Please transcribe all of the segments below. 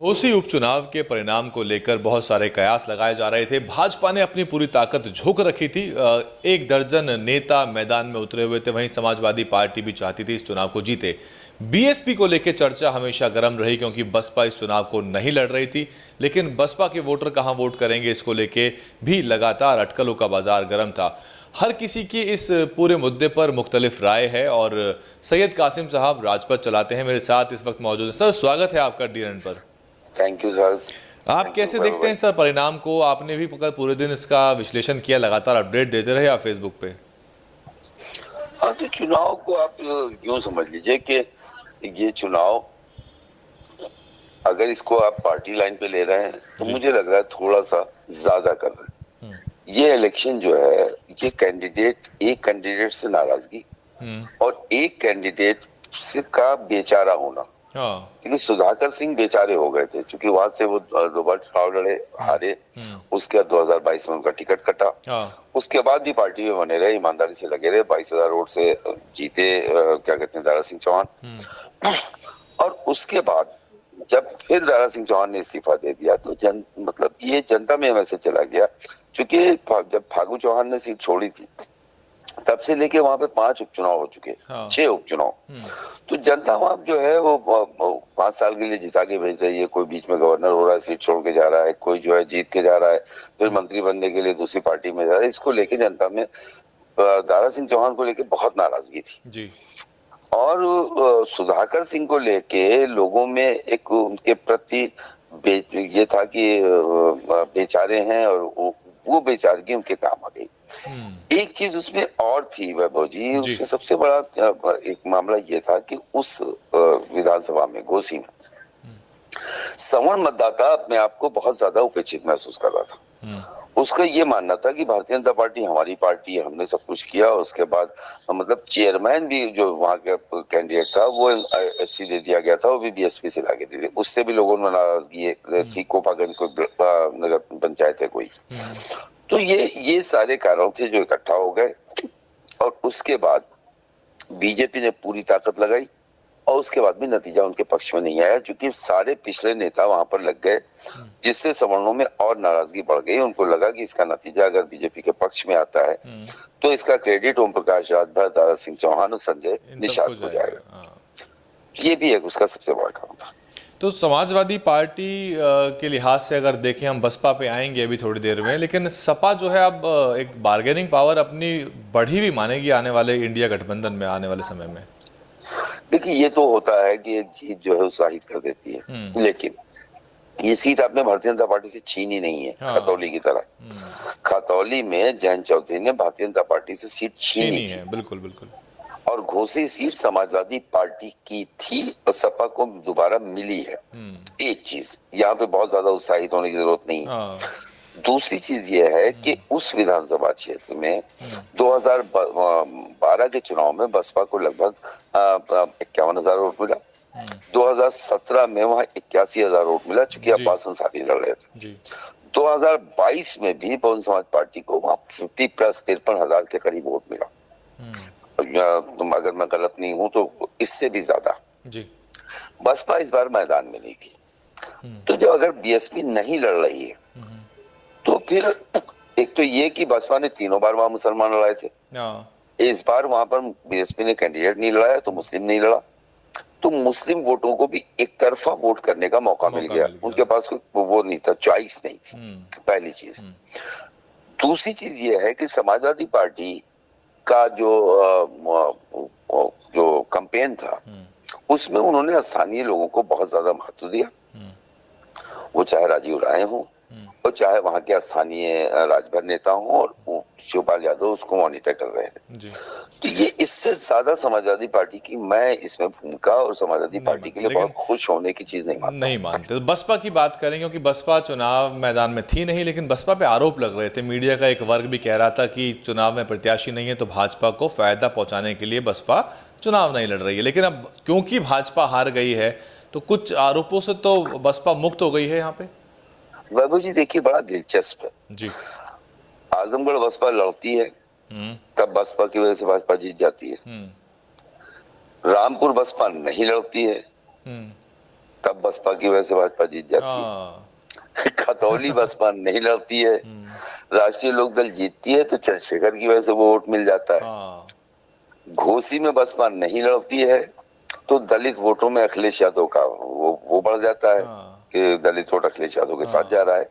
घोसी उपचुनाव के परिणाम को लेकर बहुत सारे कयास लगाए जा रहे थे। भाजपा ने अपनी पूरी ताकत झोंक रखी थी। एक दर्जन नेता मैदान में उतरे हुए थे। वहीं समाजवादी पार्टी भी चाहती थी इस चुनाव को जीते। बीएसपी को लेकर चर्चा हमेशा गर्म रही क्योंकि बसपा इस चुनाव को नहीं लड़ रही थी। लेकिन बसपा के वोटर कहां वोट करेंगे, इसको लेकर भी लगातार अटकलों का बाजार गर्म था। हर किसी की इस पूरे मुद्दे पर मुख्तलिफ राय है। और सैयद कासिम साहब राजपथ चलाते हैं, मेरे साथ इस वक्त मौजूद हैं। सर, स्वागत है आपका डीएन पर। Thank you sir. आप कैसे देखते हैं सर परिणाम को? आपने भी पूरे दिन इसका विश्लेषण किया, लगातार अपडेट देते रहे आप फेसबुक पे। हाँ, तो चुनाव को आप यूं समझ लीजिए कि ये चुनाव, अगर इसको आप पार्टी लाइन पे ले रहे हैं तो मुझे लग रहा है थोड़ा सा ज्यादा कर रहे हैं। ये इलेक्शन जो है, ये एक कैंडिडेट से नाराजगी और एक कैंडिडेट से का बेचारा होना। क्योंकि सुधाकर सिंह बेचारे हो गए थे, क्योंकि वहां से वो 2 बार चुनाव लड़े, हारे। उसके बाद 2022 में उनका टिकट कटा। उसके बाद भी पार्टी में बने रहे, ईमानदारी से लगे रहे, 22,000 वोट से जीते, क्या कहते हैं, दारा सिंह चौहान। और उसके बाद जब फिर दारा सिंह चौहान ने इस्तीफा दे दिया तो मतलब ये जनता में मैसेज चला गया। क्योंकि जब फागू चौहान ने सीट छोड़ी थी तब से लेके वहां पे 5 उपचुनाव हो चुके, 6 उपचुनाव। तो जनता वहां जो है वो 5 साल के लिए जिता के भेज रही है। कोई बीच में गवर्नर हो रहा है, सीट छोड़ के जा रहा है, कोई जो है जीत के जा रहा है, फिर मंत्री बनने के लिए दूसरी पार्टी में जा रहा है। इसको लेके जनता में दारा सिंह चौहान को लेके बहुत नाराजगी थी जी। और सुधाकर सिंह को लेके लोगों में एक उनके प्रति ये था कि बेचारे हैं, और वो बेचारगी उनके काम आ गई। एक चीज उसमें और थी वैभव जी, उसमें सबसे बड़ा एक मामला ये था कि उस विधानसभा में, घोसी में, सवर्ण मतदाता अपने आप को बहुत ज्यादा उपेक्षित महसूस कर रहा था। उसका ये मानना था कि भारतीय जनता पार्टी हमारी पार्टी है, हमने सब कुछ किया। उसके बाद मतलब चेयरमैन भी जो वहां का कैंडिडेट था वो एससी दे दिया गया था, वो भी बीएसपी से लाके दे दिया। उससे भी लोगों में नाराजगी थी। कोपागंज को नगर पंचायत है कोई। तो ये सारे कारण थे जो इकट्ठा हो गए। और उसके बाद बीजेपी ने पूरी ताकत लगाई और उसके बाद भी नतीजा उनके पक्ष में नहीं आया, क्योंकि सारे पिछले नेता वहां पर लग गए, जिससे सवर्णों में और नाराजगी बढ़ गई। उनको लगा कि इसका नतीजा अगर बीजेपी के पक्ष में आता है तो इसका क्रेडिट ओम प्रकाश राजभर, दारा सिंह चौहान और संजय निषाद को जाएगा। ये भी एक उसका सबसे बड़ा कारण था। तो समाजवादी पार्टी के लिहाज से अगर देखें, हम बसपा पे आएंगे अभी थोड़ी देर में, लेकिन सपा जो है अब एक बार्गेनिंग पावर अपनी बढ़ी हुई मानेगी आने वाले इंडिया गठबंधन में, आने वाले समय में। देखिए, ये तो होता है कि एक जीत जो है उत्साहित कर देती है, लेकिन ये सीट आपने भारतीय जनता पार्टी से छीनी नहीं है। खतौली की तरह खतौली में जयंत चौधरी ने भारतीय जनता पार्टी से सीट छीनी थी। बिल्कुल बिल्कुल। और घोसी सीट समाजवादी पार्टी की थी और सपा को दोबारा मिली है। एक चीज यहाँ पे बहुत ज्यादा उत्साहित होने की जरूरत नहीं। दूसरी चीज ये है कि उस विधानसभा क्षेत्र में 2012 के चुनाव में बसपा को लगभग 51,000 वोट मिला। 2017 में वहां 81,000 वोट मिला, चूंकि अब्बास अंसारी लड़ रहे थे। 2022 में भी बहुजन समाज पार्टी को वहां 50 प्लस 53,000 के करीब वोट मिला। तुम अगर मैं गलत नहीं हूं तो इससे भी ज्यादा जी। बसपा इस बार मैदान में नहीं थी। तो जब अगर बीएसपी नहीं लड़ रही है तो फिर एक तो ये कि बसपा ने 3 बार वहां मुसलमान लड़ाए थे, इस बार वहां पर बीएसपी ने कैंडिडेट नहीं लड़ाया तो मुस्लिम नहीं लड़ा। तो मुस्लिम वोटों को भी एक तरफा वोट करने का मौका मिल गया। उनके पास कोई वो नहीं था, चॉइस नहीं थी, पहली चीज। दूसरी चीज ये है कि समाजवादी पार्टी का जो कैंपेन था उसमें उन्होंने स्थानीय लोगों को बहुत ज्यादा महत्व दिया। वो चाहे राजीव राय हो और चाहे वहां के स्थानीय राजभर नेता हो, और शिवपाल यादव उसको मॉनिटर कर रहे थे। तो ये इससे ज्यादा समाजवादी पार्टी की मैं इसमें भूमिका और समाजवादी पार्टी के लिए बहुत खुश होने की चीज नहीं मानते। तो बसपा की बात करें, क्योंकि बसपा चुनाव मैदान में थी नहीं, लेकिन बसपा पे आरोप लग रहे थे। मीडिया का एक वर्ग भी कह रहा था कि चुनाव में प्रत्याशी नहीं है तो भाजपा को फायदा पहुंचाने के लिए बसपा चुनाव नहीं लड़ रही है। लेकिन अब क्योंकि भाजपा हार गई है तो कुछ आरोपों से तो बसपा मुक्त हो गई है यहाँ पे। वैभव जी, देखिए, बड़ा दिलचस्प है जी। आजमगढ़ बसपा लड़ती है तब बसपा की वजह से भाजपा जीत जाती है। रामपुर बसपा नहीं लड़ती है तब बसपा की वजह से भाजपा जीत जाती है। हाँ। खतौली बसपा नहीं लड़ती है, राष्ट्रीय लोकदल जीतती है तो चंद्रशेखर की वजह से वो वोट मिल जाता है। हाँ। घोसी में बसपा नहीं लड़ती है तो दलित वोटों में अखिलेश यादव का वो बढ़ जाता है हाँ। कि दलित वोट अखिलेश यादव के साथ जा रहा है।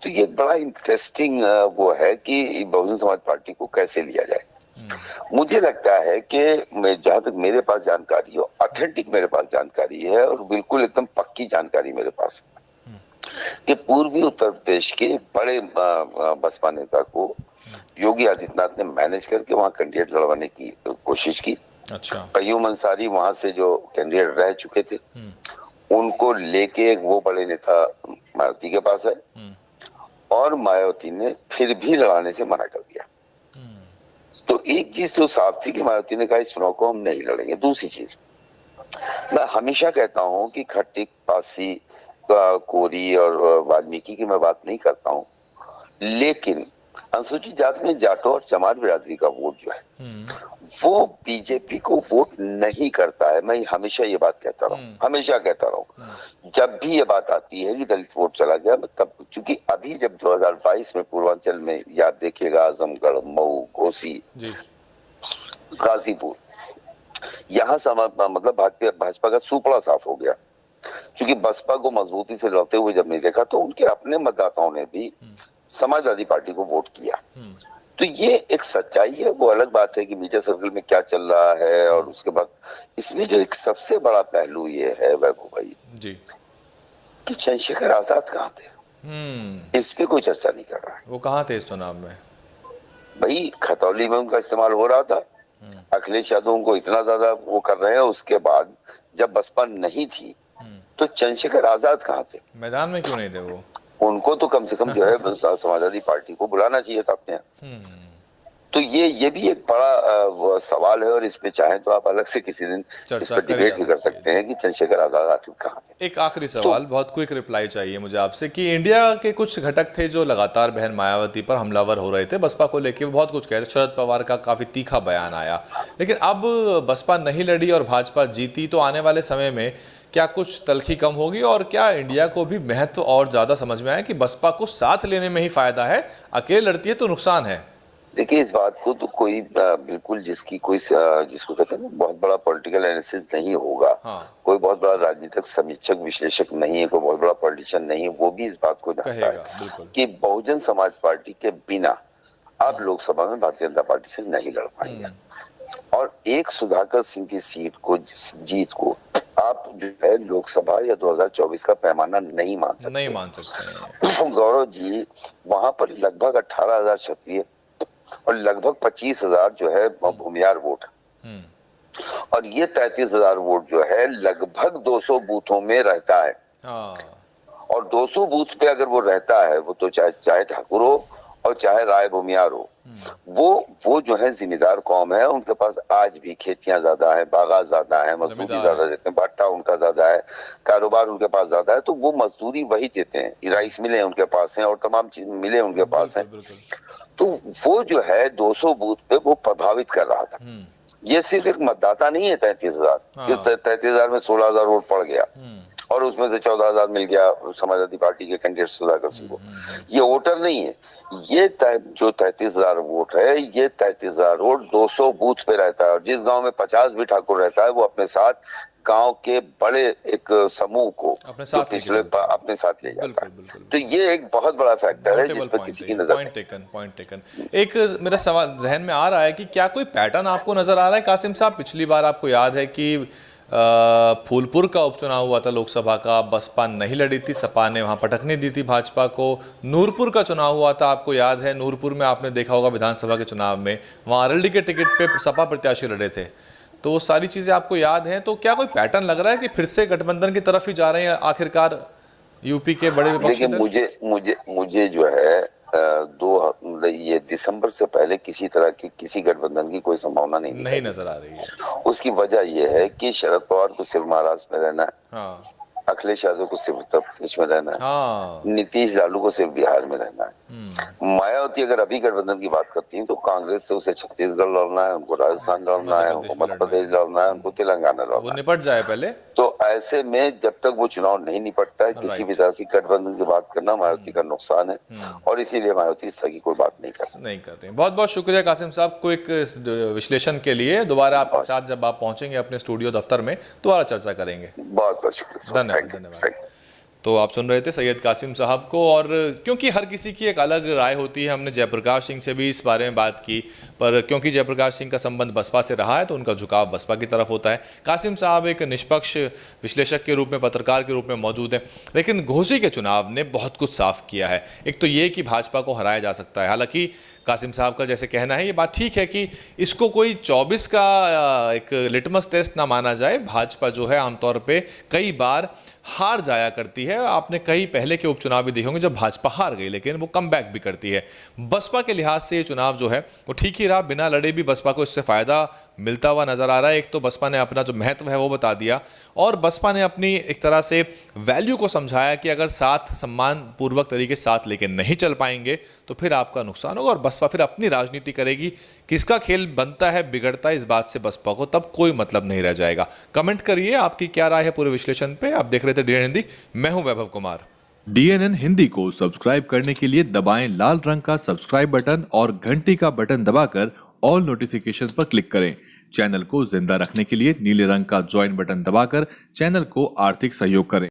तो ये एक बड़ा इंटरेस्टिंग वो है कि बहुजन समाज पार्टी को कैसे लिया जाए। मुझे लगता है कि मैं जहां तक मेरे पास जानकारी हो, ऑथेंटिक मेरे पास जानकारी है और बिल्कुल एकदम पक्की जानकारी मेरे पास है कि पूर्वी उत्तर प्रदेश के एक बड़े बसपा नेता को योगी आदित्यनाथ ने मैनेज करके वहां कैंडिडेट लड़वाने की कोशिश की। अच्छा। कयूम अंसारी वहां से जो कैंडिडेट रह चुके थे उनको लेके वो बड़े नेता मायावती के पास है और मायावती ने फिर भी लड़ाने से मना कर दिया। तो एक चीज तो साफ थी कि मायावती ने कहा इस चुनाव को हम नहीं लड़ेंगे। दूसरी चीज, मैं हमेशा कहता हूं कि खट्टिक, पासी, कोरी और वाल्मीकि की मैं बात नहीं करता हूं, लेकिन अनुसूचित जाति में जाटो और चमार बिरादरी का वोट जो है वो बीजेपी को वोट नहीं करता है। मैं हमेशा ये बात कहता रहा हूँ, हमेशा कहता रहा हूँ। जब भी ये बात आती है कि दलित वोट चला गया, तब क्योंकि अभी जब 2022 में पूर्वांचल में याद देखिएगा, आजमगढ़, मऊ, घोसी, गाजीपुर, यहाँ मतलब भाजपा का सुपड़ा साफ हो गया। क्योंकि बसपा को मजबूती से लड़ते हुए जब नहीं देखा तो उनके अपने मतदाताओं ने भी समाजवादी पार्टी को वोट किया। तो ये एक सच्चाई है। वो अलग बात है कि मीडिया सर्कल में क्या चल रहा है। और उसके बाद इसमें जो एक सबसे बड़ा पहलू ये है वैभव भाई जी कि चंद्रशेखर आजाद कहाँ थे, इस पे कोई चर्चा नहीं कर रहा है। वो कहाँ थे इस चुनाव में? भाई खतौली में उनका इस्तेमाल हो रहा था, अखिलेश यादव उनको इतना ज्यादा वो कर रहे हैं। उसके बाद जब बसपा नहीं थी तो चंद्रशेखर आजाद कहाँ थे? मैदान में क्यों नहीं थे वो? उनको तो कम से कम जो है समाजवादी पार्टी को बुलाना चाहिए था अपने यहाँ। तो ये भी एक बड़ा सवाल है और इस पे चाहे तो आप अलग से किसी दिन इस पर डिबेट भी कर सकते हैं कि चंद्रशेखर आजाद आखिर कहाँ थे। एक आखिरी सवाल, बहुत क्विक रिप्लाई चाहिए मुझे आपसे कि इंडिया के कुछ घटक थे जो लगातार बहन मायावती पर हमलावर हो रहे थे, बसपा को लेके वो बहुत कुछ कह रहे थे। शरद पवार का काफी तीखा बयान आया, लेकिन अब बसपा नहीं लड़ी और भाजपा जीती, तो आने वाले समय में क्या कुछ तलखी कम होगी और क्या इंडिया को भी महत्व और ज्यादा समझ में आया कि बसपा को साथ लेने में ही फायदा है, अकेले लड़ती है तो नुकसान है? देखिए, इस बात को तो कोई बिल्कुल जिसको कहते हैं ना बहुत बड़ा पॉलिटिकल एनालिसिस नहीं होगा। हाँ। कोई बहुत बड़ा राजनीतिक समीक्षक विश्लेषक नहीं है, कोई बहुत बड़ा पॉलिटिशियन नहीं है, वो भी इस बात को जानता है कि बहुजन समाज पार्टी के बिना आप लोकसभा में भारतीय जनता पार्टी से नहीं लड़ पाएंगे। और एक सुधाकर सिंह की सीट को, जीत को आप जो है लोकसभा या 2024 का पैमाना नहीं मान सकते। गौरव जी, वहां पर लगभग 18,000 क्षत्रिय और लगभग 25,000 जो है भूमियार वोट, और ये 33,000 वोट जो है लगभग 200 बूथों में रहता है। और 200 बूथ पे अगर वो रहता है, वो तो चाहे ठाकुर हो और चाहे राय भूमियार हो, वो जो है जिम्मेदार कौम है। उनके पास आज भी खेतियां ज्यादा है, बागात ज्यादा है, मजदूरी ज्यादा देते हैं, भट्टा उनका ज्यादा है, कारोबार उनके पास ज्यादा है, तो वो मजदूरी वही देते हैं। राइस मिले उनके पास हैं और तमाम चीज मिले उनके पास हैं। तो वो जो है 200 बूथ पे वो प्रभावित कर रहा था। ये सिर्फ एक मतदाता नहीं है 33,000, इस 33,000 में 16,000 वोट पड़ गया और उसमें से 14,000 मिल गया समाजवादी पार्टी के कैंडिडेट सुधाकर सिंह को। ये वोटर नहीं है, ये जो 33,000 वोट है, ये 33,000 वोट 200 बूथ पे रहता है। और जिस गांव में 50 भी ठाकुर रहता है, वो अपने साथ गांव के बड़े एक समूह को अपने साथ ले जाता है। तो ये एक बहुत बड़ा फैक्टर है जिस पर किसी की नजर पॉइंट टेकन। एक मेरा सवाल जहन में आ रहा है कि क्या कोई पैटर्न आपको नजर आ रहा है कासिम साहब? पिछली बार आपको याद है कि फूलपुर का उपचुनाव हुआ था लोकसभा का, बसपा नहीं लड़ी थी, सपा ने वहां पटकनी दी थी भाजपा को। नूरपुर का चुनाव हुआ था, आपको याद है, नूरपुर में आपने देखा होगा विधानसभा के चुनाव में वहां आरएलडी के टिकट पे सपा प्रत्याशी लड़े थे। तो वो सारी चीजें आपको याद हैं। तो क्या कोई पैटर्न लग रहा है कि फिर से गठबंधन की तरफ ही जा रहे हैं आखिरकार यूपी के बड़े विपक्षी दल? मुझे जो है ये दिसंबर से पहले किसी तरह की किसी गठबंधन की कोई संभावना नहीं नजर आ रही है। उसकी वजह यह है कि शरद पवार को सिर्फ महाराष्ट्र में रहना है, हाँ। अखिलेश यादव को सिर्फ उत्तर प्रदेश में रहना है, हाँ। नीतीश लालू को सिर्फ बिहार में रहना है। मायावती अगर अभी गठबंधन की बात करती है तो कांग्रेस से उसे छत्तीसगढ़ लड़ना है, उनको राजस्थान लड़ना है, उनको मध्य प्रदेश लड़ना है, उनको तेलंगाना लड़ना है। वो निपट जाए पहले। तो ऐसे में जब तक वो चुनाव नहीं निपटता है, किसी भी तरह से गठबंधन की बात करना मायावती का नुकसान है, और इसीलिए मायावती इस तरह की कोई बात नहीं कर रहे हैं। बहुत बहुत शुक्रिया कासिम साहब को एक विश्लेषण के लिए। दोबारा आपके साथ जब आप पहुंचेंगे अपने स्टूडियो दफ्तर में दोबारा चर्चा करेंगे। बहुत बहुत शुक्रिया। धन्यवाद धन्यवाद। तो आप सुन रहे थे सैयद कासिम साहब को, और क्योंकि हर किसी की एक अलग राय होती है, हमने जयप्रकाश सिंह से भी इस बारे में बात की, पर क्योंकि जयप्रकाश सिंह का संबंध बसपा से रहा है तो उनका झुकाव बसपा की तरफ होता है। कासिम साहब एक निष्पक्ष विश्लेषक के रूप में, पत्रकार के रूप में मौजूद हैं, लेकिन घोसी के चुनाव ने बहुत कुछ साफ किया है। एक तो ये कि भाजपा को हराया जा सकता है, हालांकि कासिम साहब का जैसे कहना है, ये बात ठीक है कि इसको कोई 24 का एक लिटमस टेस्ट ना माना जाए। भाजपा जो है आमतौर पे कई बार हार जाया करती है। आपने कई पहले के उपचुनाव भी देखे होंगे जब भाजपा हार गई, लेकिन वो कम बैक भी करती है। बसपा के लिहाज से ये चुनाव जो है वो ठीक ही रहा, बिना लड़े भी बसपा को इससे फायदा मिलता हुआ नजर आ रहा है। एक तो बसपा ने अपना जो महत्व है वो बता दिया, और बसपा ने अपनी एक तरह से वैल्यू को समझाया कि अगर साथ सम्मान पूर्वक तरीके से साथ लेके नहीं चल पाएंगे तो फिर आपका नुकसान होगा, और बसपा फिर अपनी राजनीति करेगी। किसका खेल बनता है बिगड़ता है इस बात से बसपा को तब कोई मतलब नहीं रह जाएगा। कमेंट करिए आपकी क्या राय है पूरे विश्लेषण पे। आप देख रहे थे डीएन हिंदी, मैं हूं वैभव कुमार। डीएनएन हिंदी को सब्सक्राइब करने के लिए दबाएं लाल रंग का सब्सक्राइब बटन और घंटी का बटन दबाकर ऑल नोटिफिकेशन पर क्लिक करें। चैनल को जिंदा रखने के लिए नीले रंग का ज्वाइन बटन दबाकर चैनल को आर्थिक सहयोग करें।